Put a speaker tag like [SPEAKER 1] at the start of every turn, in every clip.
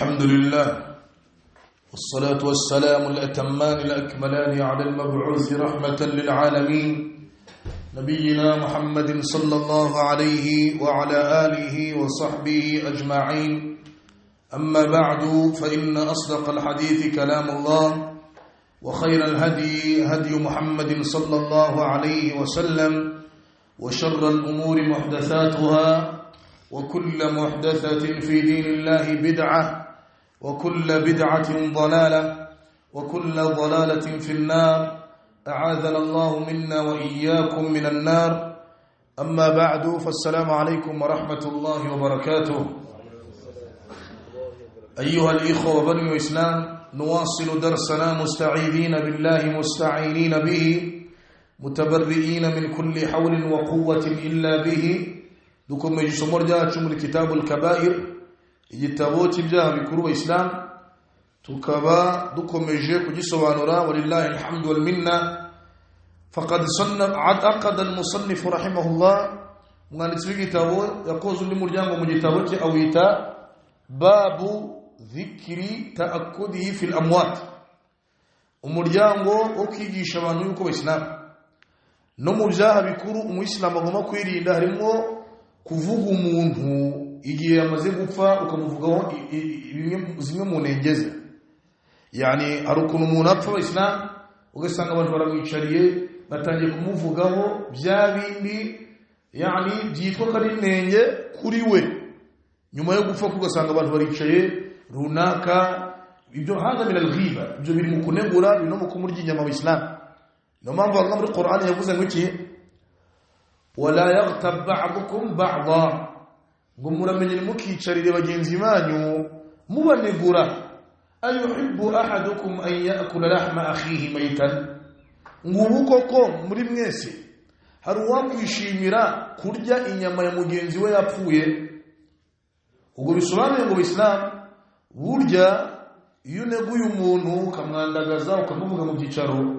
[SPEAKER 1] الحمد لله والصلاة والسلام الأتمان الأكملان على المبعوث رحمة للعالمين نبينا محمد صلى الله عليه وعلى آله وصحبه أجمعين. أما بعد فإن أصدق الحديث كلام الله وخير الهدي هدي محمد صلى الله عليه وسلم وشر الأمور محدثاتها وكل محدثة في دين الله بدعة وكل بدعة ضلالة وكل ضلالة في النار أعاذنا الله منا وإياكم من النار. أما بعد فالسلام عليكم ورحمة الله وبركاته. أيها الإخوة وبني الإسلام، نواصل درسنا مستعيذين بالله مستعينين به متبرئين من كل حول وقوة إلا به. dukomeje isomo ryacu muri kitabul kabair, igitabo cy'ibyaha bikuru wa Islam, tukaba dukomeje kugisobanura walillahi alhamdu wal minna. Faqad aqada al-musannif rahimahullah, umwanditsi w'igitabo yakoze undi muryango mu gitabo cye awita babu dhikri ta'akkudi fil amwat, umuryango wo kwigisha abantu yuko Islam no mu byaha bikuru umuyisilamu agomba kwirinda harimo kuvuga umuntu igihe yamaze gupfa ukamuvugaho zimwe mu ntengeze. Yani hari ukuntu umuntu apfa Islam ugasanga abantu baramwicariye batangiye kumuvugaho bya bindi yani byitwa ko ari intenge kuri we, nyuma yo gupfa ugasanga abantu baricaye runaka. Ibyo hanga min al-ghiba, ibyo biri mu kunegura, bino mu kumurya inyama wa Islam. No mpamvu Allah muri Qur'an yavuze ngo iki, wala yaghtab ba'dukum ba'dha, ngo muramenye mukicarire bagenzi banyu mubanegura. Ayuhibbu ahadukum an ya'kula lahma akhihi maytan, ngubu koko muri mwese hari uwakwishimira kurya inyama ya mugenzi we yapfuye. Ubwo bisobanuye ngo Islam burya iyo neguye umuntu ukamwandagaza ukamuvuga mu byicaro,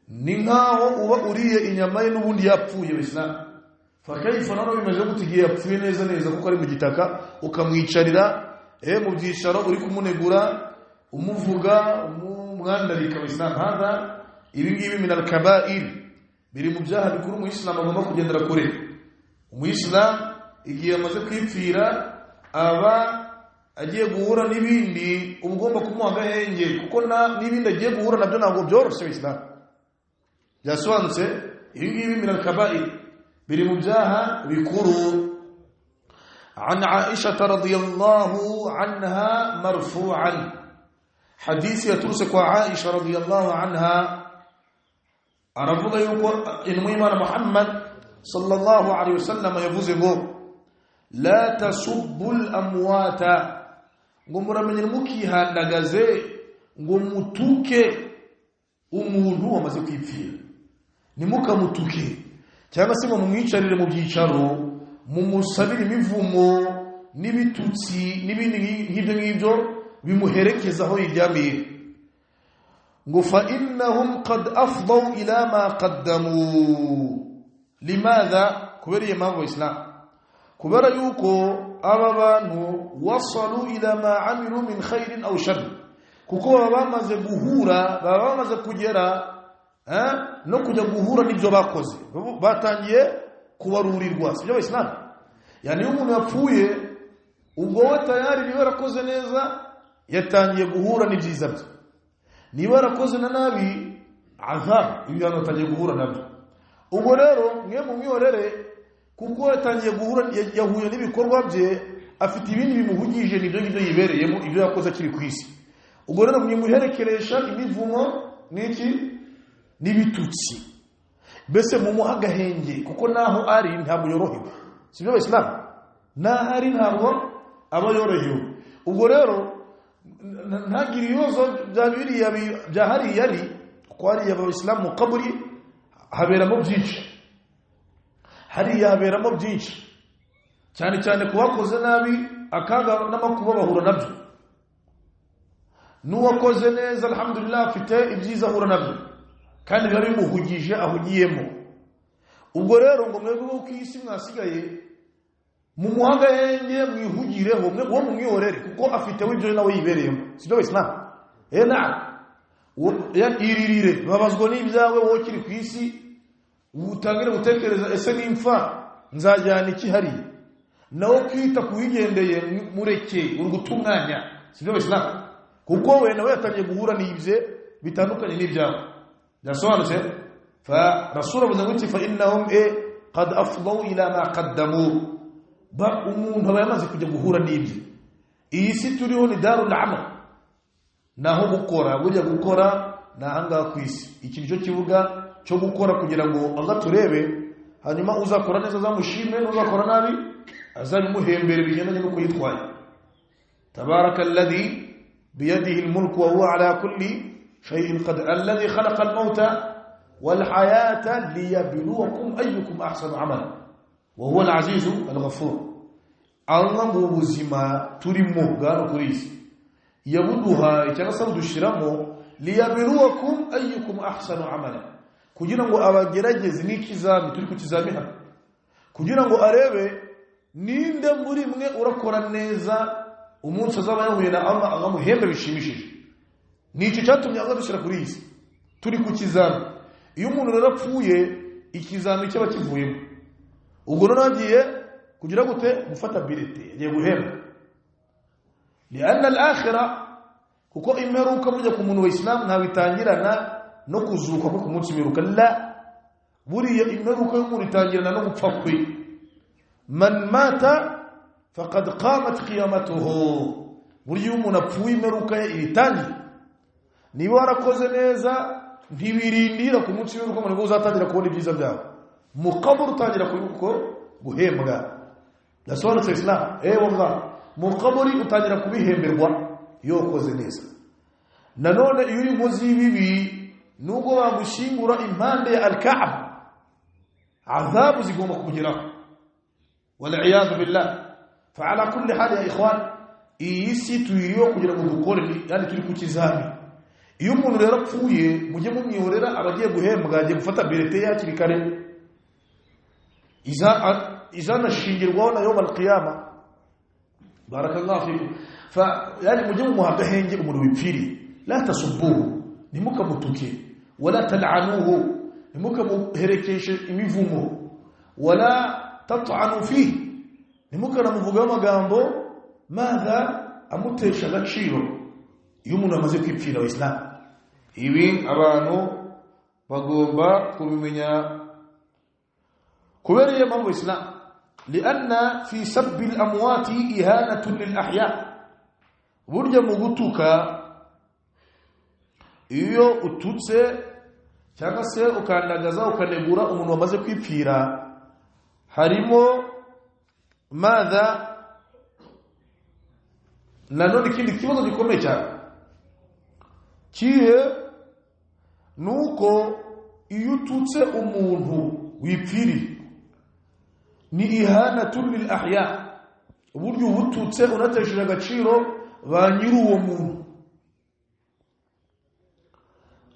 [SPEAKER 1] ni nkaho uba uriye inyama ye n'ubundi yapfuye. Islam fakaifa nano bimaze gutigiye yapfuye neza neza kuko ari mu gitaka, ukamwicarira mu byicaro uri kumunegura umuvuga umwandarika. Islam hada ibi ngibi min al-kaba'ir, biri mu byaha bikuru umuyisilamu agomba kugendera kure. Umuyisilamu igihe amaze kwipfira aba agiye guhura n'ibindi ugomba kumuha agahenge, kuko n'ibindi agiye guhura nabyo ntabwo byoroshye. Islam byasobanutse ibi ngibi min al-kaba'ir, biri mu byaha bikuru. عن عائشة رضي الله عنها مرفوعا، حديث يتوسك عائشة رضي الله عنها أرفض يقول إنما محمد صلى الله عليه وسلم يفوزه لا تسبوا الأموات، ngomura menye mukihandagaze ngo mutuke umuntu wamaze kwipfira, nimukamutuke cyangwa se ngo mumwicarire mu byicaro mumusabire imivumo n'ibitutsi n'ibindi nk'ibyo bimuherekeza aho yiryamiye. ngo fa innahum qad afdaw ila ma qaddamu. Limadha? kubera impamvu Islam, kubera yuko aba bantu wasalu ila ma amilu min khairin aw shar, kuko baba bamaze guhura, baba bamaze kugera no kujya guhura n'ibyo bakoze, batangiye kubarurirwa. Sibyo Islam, yani umuntu yapfuye ubwo we tayari niba yarakoze neza yatangiye guhura n'ibyiza bye, niba yarakoze na nabi azab ibyo yatangiye guhura nabyo. ubwo rero mwe mu mwiyorere, kuko yatangiye guhura yahuye n'ibikorwa bye, afite ibindi bimuhugije n'ibyo ngibyo yibereyemo ibyo yakoze akiri ku isi. ubwo rero mwe muherekeresha imivumo n'iki n'ibitutsi, mbese mumuha agahenge, kuko naho ari ntabwo yorohewe. Sibyo Islam, naho ari ntabwo aba yorohewe. ubwo rero ntagire ibibazo bya hariya yari, kuko hariya Abayisilamu mu kaburi haberamo byinshi, hariya haberamo byinshi, cyane cyane ku bakoze nabi akaga n'amakuba bahura nabyo. N'uwakoze neza alhamdulillah afite ibyiza ahura nabyo, kandi biba bimuhugije ahugiyemo. ubwo rero ngo mwebwe ku isi mwasigaye mumuhagahenge mwihugireho mwe wo mumwiyorere kuko afite w'ibyo nawe yibereyemo sibyo Islam na iririre babazwa n'ibyawe wowe kiri ku isi utangire gutekereza ese nimfa nzajyana iki hari nawo kwita kuwigendeye mureke urugutunganya sibyo Islam kuko we nawe yatangiye guhura n'ibye bitandukanye n'ibyawe yasobanutse fa rasul abuze fa innahum qad afdaw ila ma qaddamu ba umuntu abayamaze kujya guhura n'ibye iyi si turiho ni darul amal naho gukora burya gukora nahanga ku isi iki cyo kivuga cyo gukora kugira ngo Allah turebe hanyuma uzakora neza zamushime uzakora nabi azabimuhembere bigendanye no kuyitwaye tabarakalladhi biyadihi almulku wa huwa ala kulli shay'in qadir alladhi khalaqa almauta wal hayata liyabluwakum ayyukum ahsanu amala wa huwa al-azizu al-ghafur Allah ngo ubuzima turimo bwano kuri isi yabuduha cyangwa se dushiramo liyabluwakum ayyukum ahsanu amala kugira ngo abagerageze n'ikizami turi ku kizami hano kugira ngo arebe ninde muri mwe urakora neza umunsi azaba yahuye na Allah agamuhembe bishimishije n'icyo cyatumye Allah dushira kuri isi turi ku kizami iyo umuntu yarapfuye ikizami cyaba kivuyemo ubwo nagiye kugira gute gufata bilete yagiye guhemba lianna al-akhirah kuko imeruka burya ku muntu wa Islam ntabitangirana no kuzuka ko ku munsi imeruka la buriya imeruka y'umuntu itangirana no gupfa kwe man mata faqad qamat qiyamatuhu buriya umuntu apfuye imeruka ye iritangiye niba warakoze neza ntibirindira ku munsi w'uruko umuntu uzatangira kubona ibyiza byawe muqabur utangira kuko guhembwa yasobanutse Islam wallah muqaburi utangira kubihemberwa yokoze neza nanone iyo uri muzi bibi nugo bamushingura impande ya al-Kaaba azabu zigomba kugeraho wal iyad billah fa ala kulli hal ya ikhwan isi tuyiriyo kugira ngo dukore yani turi ku kizami iyo umuntu rero apfuye mujye mumwiyorera abagiye guhembwa agiye gufata bilete yakiri kare izana shingirwaho na yawm al-qiyama barakallahu fikum fa yani mujye mumuhagahenge umuntu wipfiri la tasubbuhu nimukamutuke wala tal'anuhu nimukamuherekeshe imivumo wala tat'anu fihi nimukanamuvuga amagambo madha amutesha agaciro iyo umuntu amaze kwipfira Islam ibi abantu bagomba kubimenya kubereye mu Islam lianna fi sabbi al-amwati ihanatun lil-ahya burya mu gutuka iyo ututse cyangwa se ukandagaza ukanegura umuntu wamaze kwipfira harimo madha nanone ikindi kibazo gikomeye cyane kihe nuko iyo ututse umuntu wipfiri ni ihanatun lil ahya uburyo ubututse unatesheje agaciro ba nyiri uwo muntu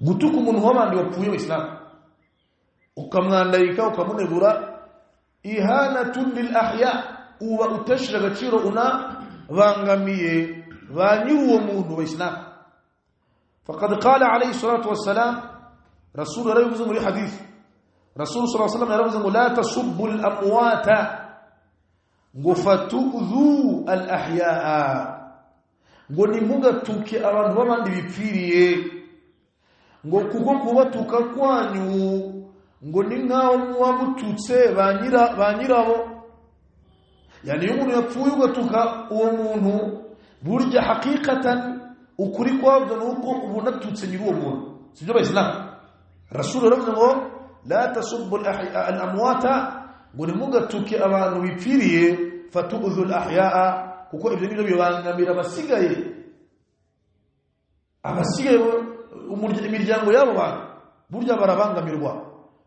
[SPEAKER 1] gutuka umuntu w'abandi wapfuye mu Islam ukamwandayika ukamunegura ihanatun lil ahya uba utesheje agaciro una bangamiye ba nyiri uwo muntu wa Islam faqad qala alayhi salatu wassalam rasul rawizu muri hadith rasul sallallahu alayhi wasallam yaravuze ngo la tasubbu al amwata ngo fatudhu al ahyaa ngo nimugatuke abantu babandi bipfiriye ngo kuko kubatuka kwanyu ngo ni nkaho muwamututse banyirabo yani umuntu yapfuye ugatuka uwo muntu burya hakikatan ukuri kwabyo nuko ubunatutse nyiri uwo muntu sibyo Islam rasul aravuze ngo la tasubbu al amwata ngo nimugatuke abantu bipfiriye fatudhu al ahyaa kuko ibyo nibyo bibangamira abasigaye imiryango yabo bantu burya barabangamirwa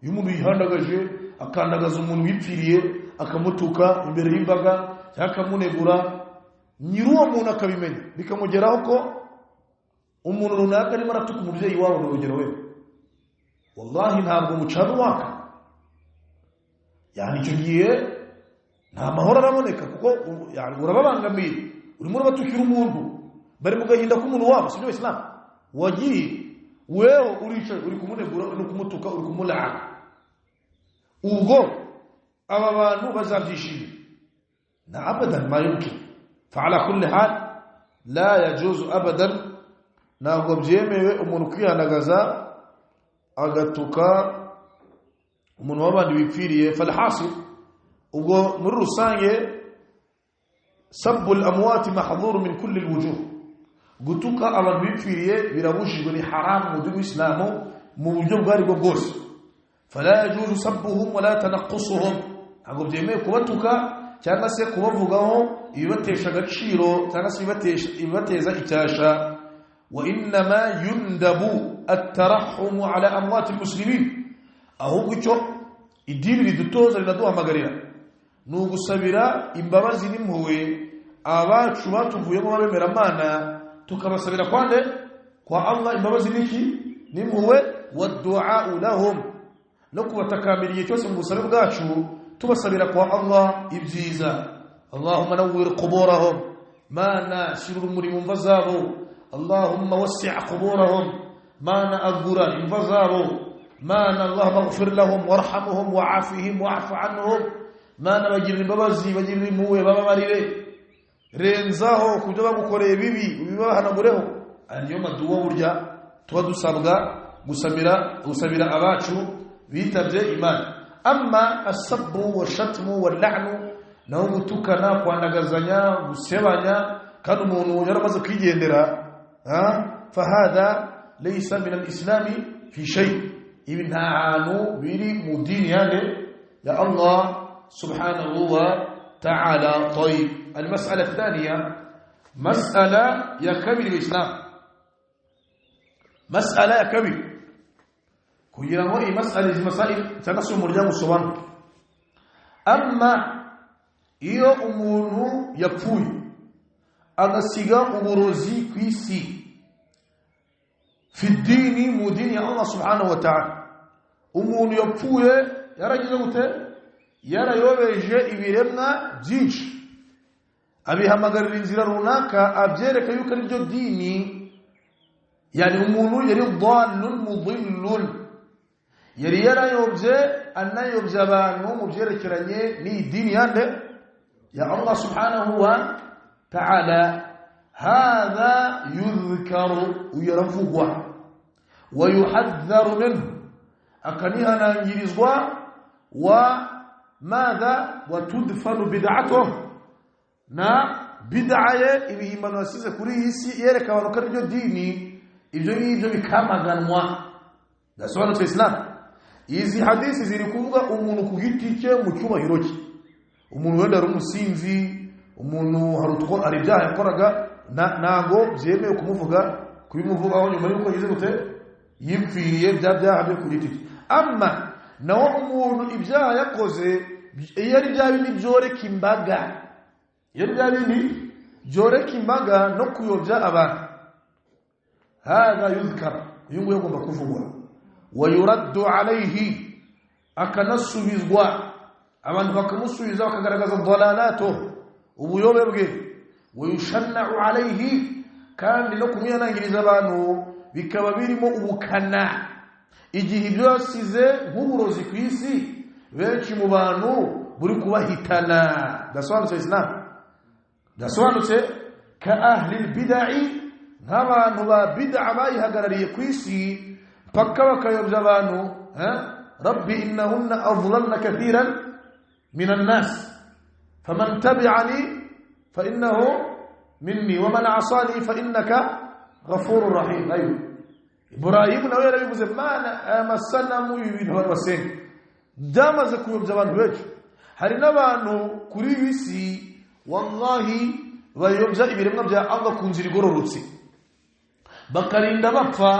[SPEAKER 1] iyo umuntu yihandagaje akandagaza umuntu wipfiriye akamutuka imbere y'imbaga yakamunegura nyiri uwo muntu akabimenya bikamugeraho ko umuntu runaka arimo aratuka umubyeyi wabo n'urugero we wallahi ntabwo mucana waka yani icyo gihe nta mahoro araboneka kuko yani urababangamiye urimo urabatukira umuntu bari mu gahinda k'umuntu wabo sibyo Islam wagiye wewe uricaye uri kumunegura uri kumutuka uri kumulaana ubwo aba bantu bazabyishimira na abadan ma yumkin fa ala kulli hal la yajuzu abadan ntabwo byemewe umuntu kwihanagaza agatuka umuntu wabandi wipfiriye falhasil ubwo muri rusange sabbu al-amwat mahdhur min kulli al-wujuh gutuka abantu bipfiriye birabujijwe ni haram mu dini Islamu mu buryo bwari bwo bwose fala yajuzu sabbuhum wala tanaqqusuhum ntabwo byemewe kubatuka cyangwa se kubavugaho ibibatesha agaciro cyangwa se ibibateza icyasha wa inma yundabu at-tarahhum ala amwat al-muslimin ahubwo icyo idini ridutoza rinaduhamagarira ni ugusabira imbabazi n'impuhwe abacu batuvuyemo babemera Imana tukabasabira kwande kwa Allah imbabazi niki n'impuhwe wa-du'a lahum no kubatakamiriye cyose mu busabe bwacu tubasabira kwa Allah ibyiza Allahumma nawwir quburahum mana shirul muri mva zabo Allahumma wasi' quburahum mana agura imva zabo mana Allahumma ighfir lahum warhamhum wa'afihim wa'fu anhum mana bagirira imbabazi bagirira impuhwe bababarire renzaho kubyo bagukoreye bibi ubibahanamureho ariyo maduwa burya tuba dusabwa gusabira abacu bitabye Imana amma asabbu washatmu wal'anu naho gutukana kwandagazanya gusebanya kandi umuntu yaramaze kwigendera fahada laysa min al-islam fi shay ibi nta hantu biri mu dini ya Allah subhanahu wa ta'ala. طيب المسألة الثانية مسألة يا كبير الإسلام مسألة يا كبير kugira ngo iyi mas'ala izi masail cyangwa se umuryango usobanuke amma iyo umuntu yapfuye agasiga uburozi ku isi fi dini mu dini ya Allah subhanahu wa ta'ala umuntu yapfuye yaragize gute yarayobeje ibiremwa byinshi abihamagarira inzira runaka abyereka yuko ari byo dini yani umuntu yari dhalun mudillun yari yarayobye anayobye abantu mu byerekeranye n'idini yande ya Allah subhanahu wa ta'ala hadha yudhkaru yaravugwa wa yuhadharu minhu akanihanangirizwa wa madha wa tudfanu bid'atuhu na bid'aye ibihimbano yasize kuri isi yereka abantu ko ari dini ibyo ngibyo bikamaganwa dasobanutse Islam. Izi hadisi ziri kuvuga umuntu ku giti cye mu cyubahiro cye umuntu wenda ari umusinzi umuntu hari ibyaha yakoraga ntago byemewe kumuvuga kubimuvugaho nyuma yuko yize gute yipfiriye bya byaha byo ku giti cye amma naho umuntu ibyaha yakoze iyo ari bya bindi byoreka imbaga iyo bya bindi byoreka imbaga no kuyobya abantu hadha yuzkar uyu nguyu agomba kuvugwa ويرد عليه akanasubizwa abantu bakamusubiza bakagaragaza dalalato ubuyobe bwe wayushanna'u alayhi kandi no kumyanangiriza abantu bikaba birimo ubukana igihe byosize nk'uburozi ku isi benshi mu bantu buri kubahitana dasobanutse Islam dasobanutse ka ahli bid'ah nk'abantu ba bid'a bayihagarariye ku isi paka bakayobya abantu rabbi innahunna adlalna kathiran min an-nas faman tabi'ani fa innahu minni wa man 'asani fa innaka ghafurur rahim. Ayo Ibrahim nawe yarabivuze mana amasanamu y'ibintu barwase damaze kuyobya abantu benshi hari n'abantu kuri bisi wallahi bayobya ibiremwa bya Allah kunzira igororotse bakarinda bapfa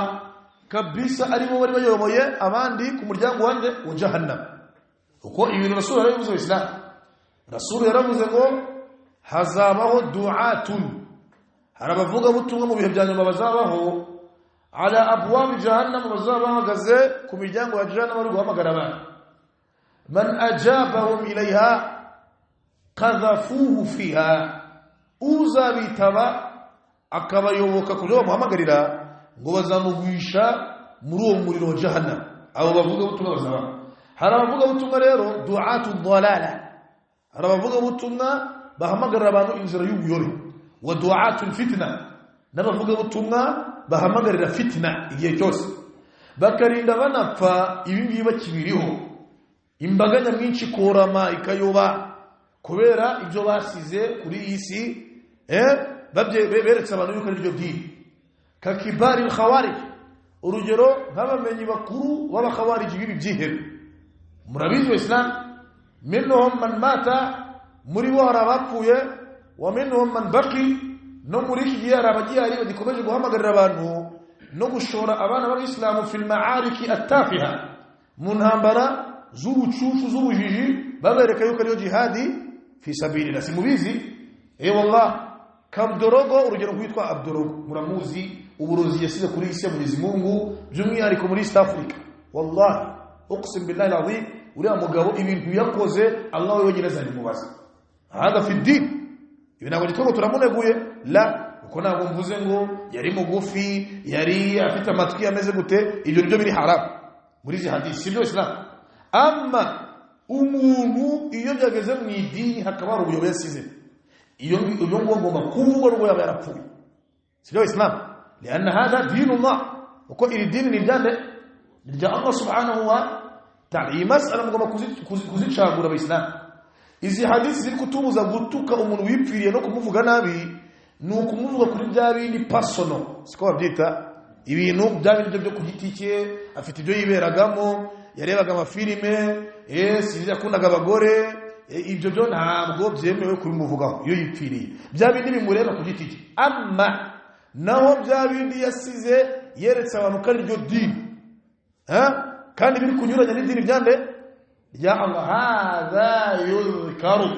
[SPEAKER 1] kabisa arimo bari bayoboye abandi ku muryango wande wa jahannam uko ibintu Rasul yaravuze Islam Rasul yaravuze ngo hazabaho du'atun harabavuga butumwa mu bihe bya nyuma bazabaho ala abwab jahannam bazabahagaze ku miryango ya jahannam bari guhamagara abantu man ajabahum ilayha qadhafuhu fiha uzabitaba akabayoboka kujo bamuhamagarira ngo bazamugwisha muri uwo muriro wa jahannam. Abo bavuga ubutumwa bazaba hari abavuga ubutumwa rero du'atu dhalala, hari abavuga ubutumwa bahamagarira abantu inzira y'ubuyobe, wa du'atu fitna, n'abavuga ubutumwa bahamagarira fitna igihe cyose bakarinda banapfa ibingibi bakibiriho. Imbaga nyamwinshi korama ikayoba kubera ibyo basize kuri isi beretse abantu yuko ari ryo dini. Kakibari al-khawarij, urugero nk'abamenyi bakuru b'abakhawarij bibi byihebe. Murabizi Islam, minhum man mata, muri bo hari abapfuye, wa minhum man baqi, no muri iki gihe hari abagihari bagikomeje guhamagarira abantu no gushora abana b'Abayisilamu fil ma'ariki at-tafiha, mu ntambara z'ubucucu z'ubujiji, babereka yuko ariyo jihadi fi sabilillah. Simubizi wallah, Kabdorogo, urugero kwitwa Abdorogo, muramuzi uburozi yasize kuri isi ya Mwenyezi Mungu, by'umwihariko muri East Africa. Wallahi uqsim billahi alazim, uriya mugabo ibintu yakoze Allah wenyine azabimubaza. Hada fi din, ibintu gitwa turamuneguye la, uko ntabwo mvuze ngo yari mugufi, yari afite amatwi ameze gute, ibyo byo biri haram muri izi hadisi, sibyo Islam. Amma umuntu iyo byageze mu idini hakaba ubuyobe yasize, iyo ngomba kuvugwa rwo yaba yarapfuye, sibyo Islam. لأن هذا دين الله، وكل الدين نجانه نجا الله سبحانه وتعالى. مسألة مغما كوزين شاغورا بإسلام. إذا حديث زي كتب زغوتوكا umuntu wipfiriye no kumuvuga nabi, nuko kumuvuga kuri byabi ni personal, siko babyita ibintu byabindi byo kugitike, afite ibyo yiberagamo, yarebaga amafilime, sinzi yakundaga abagore, ibyo byo ntabwo byemewe kubimuvugaho iyo yipfiriye. Byabindi bimureba kugitike. Amma naho byabindi yasize yeretse abantu kandi ryo dini, kandi biri kunyuranya n'idini byande rya Allah. Hadha yuzkaru,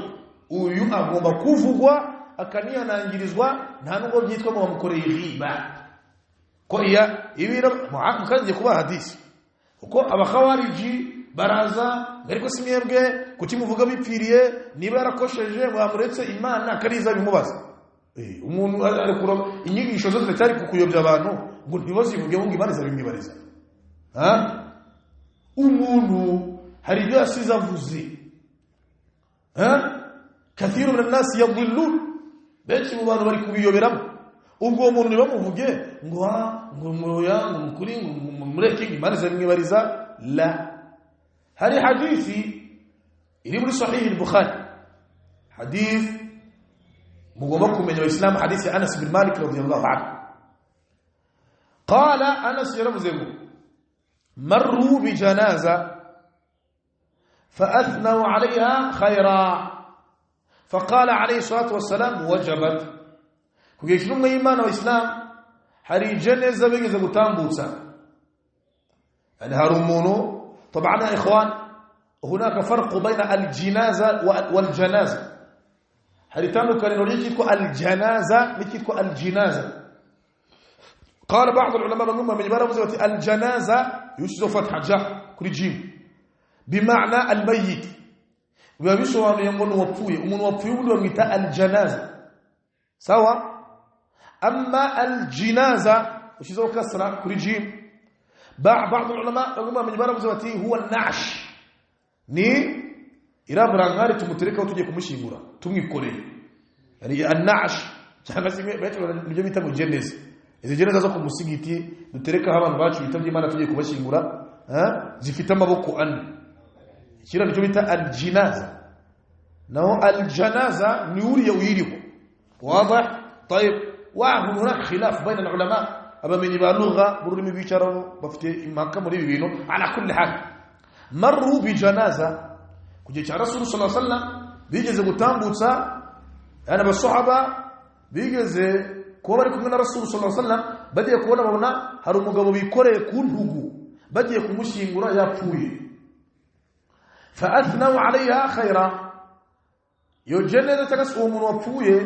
[SPEAKER 1] uyu agomba kuvugwa akaniyanangirizwa, nta nubwo byitwa ngo bamukoreye riba. Ko ibiro mukangiye kuba hadisi uko abakhawariji baraza ariko simyebwe kukimuvuga bipfiriye, niba yarakosheje mwamuretse Imana kariza bimubaza. Umuntu arekura inyigisho zose cyari kukuyobya abantu ngo ntibazivuge ngo Imana bimwibariza. Umuntu hari ibyo yasize avuze, kathiru min an-nas yadhillun, benshi mu bantu bari kubiyoberamo. Ubwo umuntu nibamuvuge ngo muroya ngo mukuri ngo mureke Imana bimwibariza la. Hari hadithi iri muri sahih al-Bukhari, hadith mugomba kumenya Islam, hadith ya Anas bin Malik radiyallahu anhu. Qala Anas yaravuze ngo marru bi janaza فأثنوا عليها خيرا فقال عليه الصلاة والسلام وجبت. كيف نمى إيمان وإسلام hari jeneza bigeze gutambutsa, yani hari umuntu. طبعا يا إخوان هناك فرق بين الجنازة والجنازة. hari tandukanye n'ikitwa الجنازة n'ikitwa الجنازة. قال بعض العلماء من baravuze bati الجنازة yusizo fatha jah kuri jim بمعنى الميت, biba bisobanuye ngo n'uwapfuye, umuntu wapfuye ubundi bamwita الجنازة, sawa. أما الجنازة yusizo kasra kuri jim. بعض العلماء من baravuze bati huwa النعش, ni iraburankari tumutereka tujye kumushingura tumwikoreye, yani النعش cyangwa se ibyo bita ngo jeneza. Izi jeneza zo ku musigiti dutereka abantu bacu bitabye Imana tujye kubashingura, zifite amaboko ane, kira nicyo bita al-jinaza. naho al-janaza ni uriya uyiriho. واضح طيب. وهناك خلاف بين العلماء, abamenyi ba lugha bururimi bicarano bafite impaka muri ibi bintu. Ala kulli hal, marru bi janaza, kuje cha Rasul sallallahu alaihi wasallam bigeze gutambutsa, yani abasahaba bigeze kuba bari kumwe na Rasul sallallahu alaihi wasallam, bagiye kubona babona hari umugabo bikoreye ku ntugu, bagiye kumushingura yapfuye. Fa athnau alaiha khaira, yo jeneza tagasu umuntu wapfuye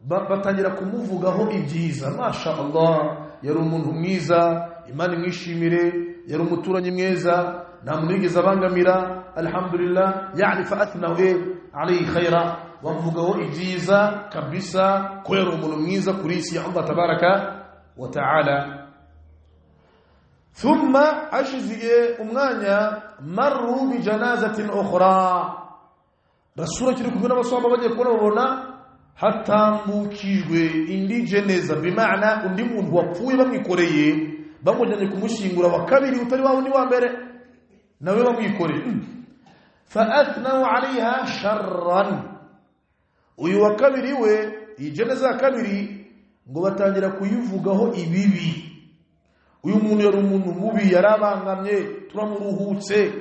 [SPEAKER 1] batangira kumuvugaho ibyiza. Masha Allah, yari umuntu mwiza, Imana imwishimire, yari umuturanyi mwiza, nta muntu yigeze abangamira, alhamdulillah. Yani fa athnau alayhi khaira, bavugaho ibyiza kabisa ko yari umuntu mwiza kuri isi ya Allah tabaraka wa ta'ala. Thumma ashiziye umwanya marru bi janazatin ukhra, Rasul kiri kumwe n'abaswahaba bagiye kubona babona hatambukijwe indi jeneza, bimaana undi muntu wapfuye bamwikoreye bamujyanye kumushingura wa kabiri utari wa wundi wa mbere nawe bamwikoreye. Fa athnau alaiha sharran, uyu wa kabiri we iyi jeneza ya kabiri ngo batangira kuyivugaho ibibi. Uyu muntu yari umuntu mubi, yarabangamye, turamuruhutse,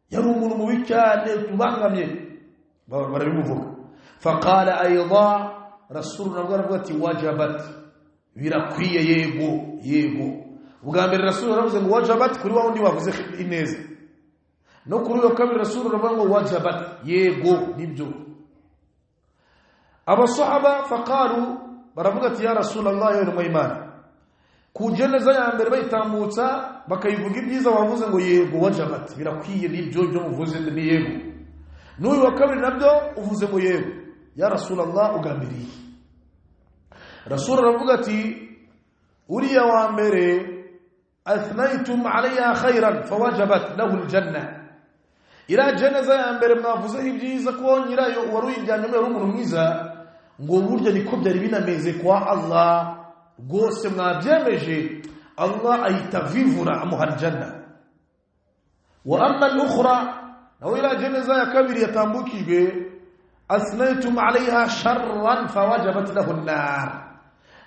[SPEAKER 1] yari umuntu mubi cyane, tubangamye, barabimuvuga. Faqala ayda, Rasul nabwo ati wajabat, birakwiye, yego yego. Ubwa mbere Rasul aravuze ngo wajabat kuri wa wundi wavuze ineza, no kuri uyu kabiri Rasul aravuga ngo wajabat, yego nibyo. Abasahaba faqalu, baravuga ati ya Rasulullah ya Imana, ku jeneza ya mbere bayitambutsa bakayivuga ibyiza wavuze ngo yego wajabat, birakwiye nibyo byo muvuze ni yego. N'uyu wa kabiri nabyo uvuze ngo yego ya Rasulullah ugambiriye. Rasul aravuga ati uriya wa mbere athnaytum alayha khairan fawajabat lahu aljanna, ila jeneza ya mbere mwavuze ibyiza ko nyirayo wari uyijyanye mu umuntu mwiza, ngo burya niko byari binameze kwa Allah rwose, mwabyemeje, Allah ahita vivura amuha aljanna. Wa amma al-ukhra, nawe ila jeneza ya kabiri yatambukijwe asnaytum alayha sharran fawajabat lahu an-nar,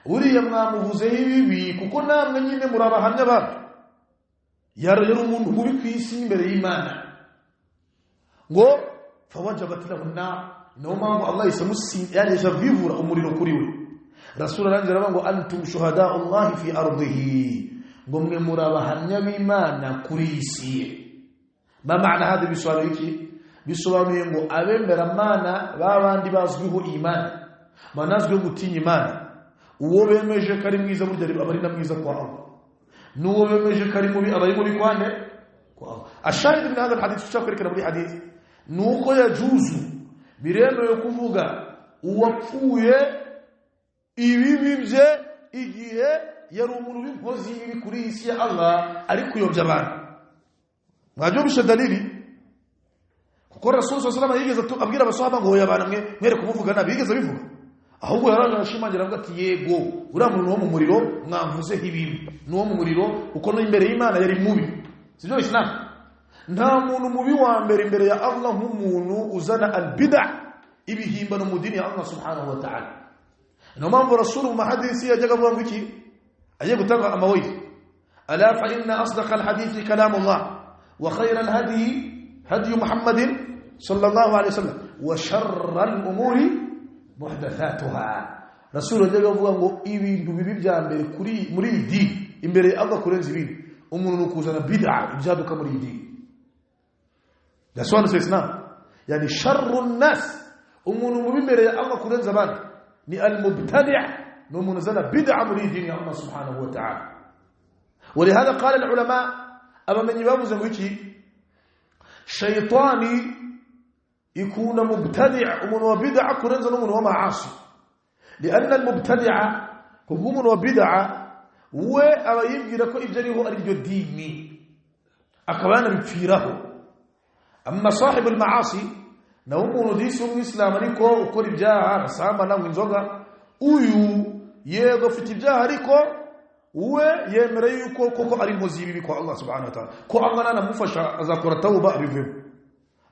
[SPEAKER 1] uriya mwamuvuze ibibi kuko namwe nyine murabahamya babi, yari umuntu mubi ku isi imbere y'Imana, ngo fawajabat lahu an-nar, no mpamvu Allah yasha vivura umuriro kuri we. Rasul arangira ngo antum shuhada Allah fi ardihi, ngo mwe murabahamya b'Imana kuri isi. Ma maana hadi bisobanuye iki? Bisobanuye ngo abemera Imana babandi bazwiho imani, manazwiho gutinya Imana, uwo bemeje kari mwiza burya abari na mwiza kwa Allah, n'uwo bemeje kari mubi abari mubi kwande kwa Allah. Ashahid min hadha alhadith, tushakwerekana muri hadith nuko yajuzu biremewe kuvuga uwapfuye ibibi bye igihe yari umuntu w'inkozi y'ibibi kuri isi ya Allah ari kuyobya abantu. Mwabyumvishe dalili? Kuko Rasul sallallahu alaihi wasallam yigeze abwira abasahaba ngo hoya bana mwere kumuvuga nabi, yigeze bivuga, ahubwo yarashimangira avuga ati yego uriya muntu wo mu muriro mwavuze ibibi, n'uwo mu muriro uko no imbere y'Imana yari mubi. Sibyo Islam? Nta muntu mubi wa mbere imbere ya Allah nk'umuntu uzana albid'a, ibihimbano mu dini ya Allah subhanahu wa ta'ala. No mpamvu Rasul mu hadisi yajyaga avuga ngo iki, agiye gutanga amawiri, ala fa inna asdaqa alhadithi kalamullah wa khayra alhadi hadi Muhammadin sallallahu alayhi wasallam wa sharra al-umuri muhdathatuha. Rasul yajyaga avuga ngo ibintu bibi bya mbere kuri muri dini imbere ya Allah kurenza ibindi, umuntu ukuzana bid'a, ibyaduka muri dini. Daswana Islam, yani sharru an-nas, umuntu mubi imbere ya Allah kurenza abandi ni al-mubtadi', no munazala bid'a muri dini Allah subhanahu wa ta'ala. ولهذا قال العلماء aba menyi bavuze ngo iki, shaytani ikuna mubtadi' umuntu wa bid'a kurenza n'umuntu wa ma'asi, لأن المبتدع kuko umuntu wa bid'a we aba yibwira ko ibyo ariho ari byo dini, akaba yanabipfiraho. Amma sahib al-ma'asi, na umuntu disi w'Islam ariko ukora ibyaha, asamba nangwa inzoga, uyu yego afite ibyaha ariko we yemera yuko koko ari inkozi y'ibibi kwa Allah subhanahu wa ta'ala, ko Allah nanamufasha azakora tauba abivemo.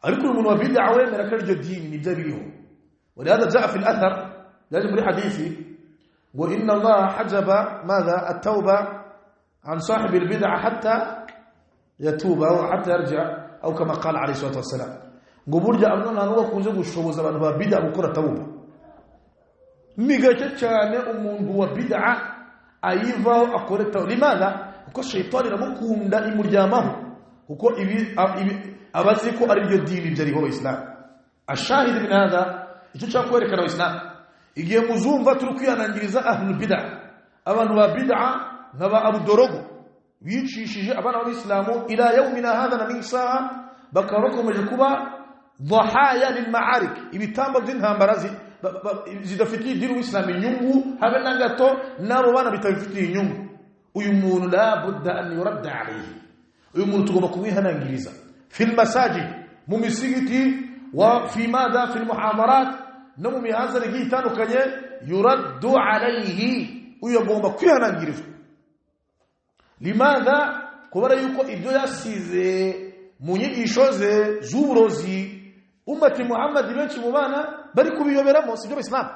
[SPEAKER 1] Ariko umuntu wa bid'a wemera ko iryo dini nibyo biriho. ولهذا جاء في الأثر لازم في حديثي وإن الله حجب ماذا التوبة عن صاحب البدعة حتى يتوب أو حتى يرجع أو كما قال عليه الصلاة والسلام. قبول جاء أمنا نوى كوزب الشعوب زمان هو بدعة وكرة توبة ميغاتشاني أمون هو بدعة أيضا أقول التوبة. لماذا؟ وكو الشيطان لمكم دائم الجامه وكو أبسيكو أريد الدين الجري هو إسلام. الشاهد من هذا يتشاكو يركنا إسلام igihe muzumva turi kwihanangiriza ahlul bid'a, abantu ba bid'a nkaba Abu Dorogo bicishije abana b'Islamu ila yawmina hadha na misaha, bakaba bakomeje kuba dhahaya lilma'arik ibitambo by'intambara zidafitiye idini w'Islam inyungu habe na gato nabo bana bitafitiye inyungu uyu muntu la budda an yurad alayhi uyu muntu tugomba kumwihanangiriza fil masajid mu misigiti wa fi madha fil muhadarat no mu mihazara gitandukanye yuraddu alayhi uyu agomba kwihanangirizwa limadha kubara yuko ibyo yasize mu nyigisho ze z'uburozi ummati Muhammad benshi mu bana bari kubiyoberamo sibyo Islam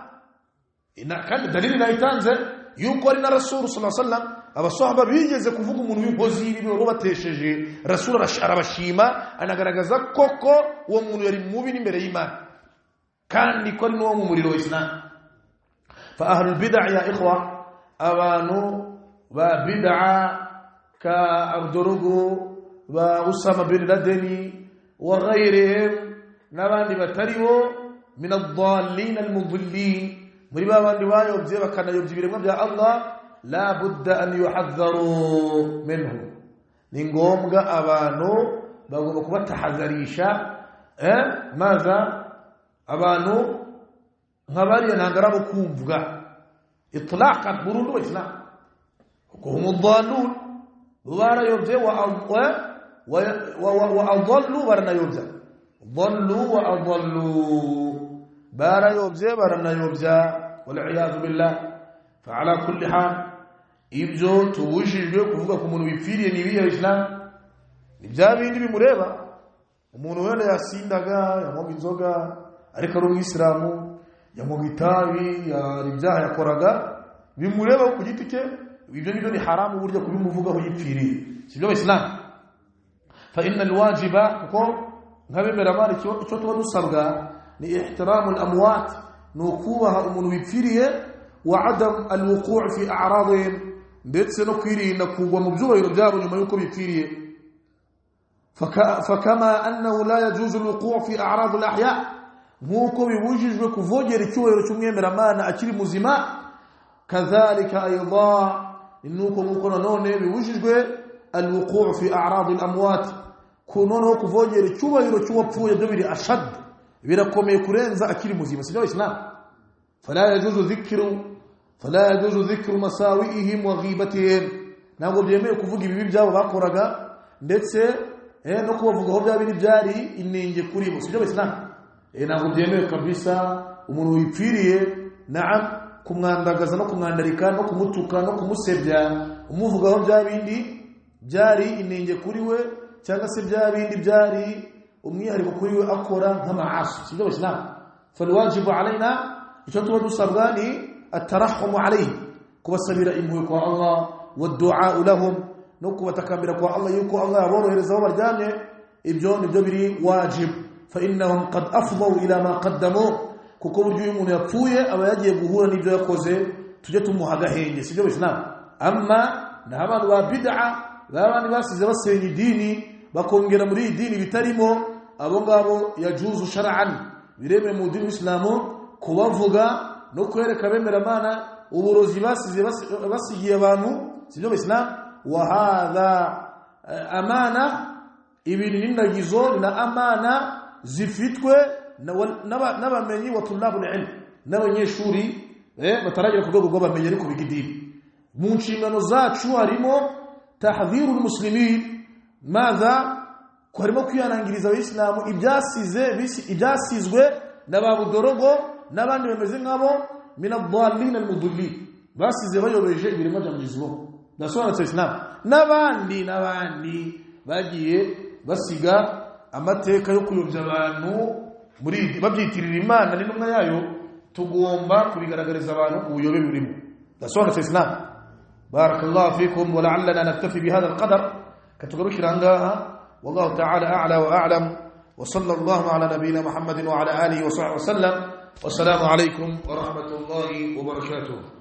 [SPEAKER 1] kandi dalili nayitanze yuko ari na Rasul sallallahu alaihi wasallam abasahaba bigeze kuvuga umuntu w'impozi y'ibiro batesheje Rasul arabashima anagaragaza koko uwo muntu yari mubi n'imbere y'Imana kandi ko ari no mu muriro w'Islam fa ahlul bid'ah ya ikhwa abantu ba bid'ah ka Abdurugu wa Usama bin Laden wa ghayrihim nabandi bataribo min ad-dallin al-mudillin muri babandi bayobye bakanayobya ibiremwa bya Allah la budda an yuhadharu minhu ni ngombwa abantu bagomba kubatahazarisha maza abantu nkabari ntangarabo kumvuga itlaqan burundu w'Islam ko humudallun barayobye wa adallu baranayobya ضلوا واضلوا barayobye baranayobya wal billah fa ala kulli hal ibyo tubujijwe kuvuga ku muntu wipfiriye ni biya Islam ibyabindi bimureba umuntu wenda yasindaga yamoga inzoga ariko ari umwislamu yamoga itabi ibyaha yakoraga bimureba ku giti cye ibyo ni haramu buryo kubimuvugaho yipfiriye sibyo Islam fa inna alwajiba kuko nkabemera mari cyo tuba dusabwa ni ihtiramul amwat nukubaha umuntu wipfiriye wa adam alwuqu' fi a'radihim ndetse no kwirinda kugwa mu byubahiro byabo nyuma yuko bipfiriye fakama annahu la yajuzu alwuqu' fi a'rad alahya nkuko bibujijwe kuvogera icyubahiro cy'umwemera mana akiri muzima kadhalika ayda nuko nanone bibujijwe alwuqu' fi a'rad alamwat kunono kuvogera icyubahiro cy'uwapfuye byo biri ashad birakomeye kurenza akiri muzima sibyo Islam fala yajuzu dhikru masawi'ihim wa ghibatihim ntabwo byemeye kuvuga ibibi byabo bakoraga ndetse no kubavugaho bya bindi byari inenge kuri bo sibyo Islam ntabwo byemeye kabisa umuntu wipfiriye naam kumwandagaza no kumwandarika no kumutuka no kumusebya umuvugaho bya bindi byari inenge kuri we cyangwa se bya bindi byari umwihariko kuri we akora nk'amaasi sibyo Islam falwajibu alaina icyo tuba dusabwa ni atarahum alayhi kubasabira impuhwe kwa Allah wadu'a lahum no kubatakambira kwa Allah yuko Allah aborohereza abo baryamye ibyo nibyo biri wajib fa innahum qad afdaw ila ma qaddamu kuko buryo umuntu yapfuye aba yagiye guhura n'ibyo yakoze tujye tumuha gahenge sibyo Islam amma n'abantu ba bid'a babandi basize basenya idini bakongera muri idini bitarimo abo ngabo yajuzu shar'an bireme mu dini Islamu kubavuga no kwereka bemera mana uburozi basigiye abantu sibyo Islam wa hadha amana ibiri n'indagizo na amana zifitwe n'abamenyi wa tulabul ilm n'abanyeshuri bataragira ku rwego rw'abamenyi ariko bigidini mu nshingano zacu harimo tahdhirul muslimin madha harimo kwihanangiriza abayisilamu ibyasizwe n'ababudorogo n'abandi bameze nkabo min ad-dallin al-mudillin basize bayobeje ibirimo by'amizwo nasobanutse Islam n'abandi bagiye basiga amateka yo kuyobya abantu muri babyitirira Imana n'intumwa yayo tugomba kubigaragariza abantu ubuyobe burimo nasobanutse Islam barakallahu fikum wa la'allana naktafi bihadha al-qadar katugarukira ngaha wallahu ta'ala a'la wa a'lam wa sallallahu ala nabiyyina Muhammadin wa ala alihi wa sahbihi wa sallam. Wassalamu alaykum wa rahmatullahi wa barakatuh.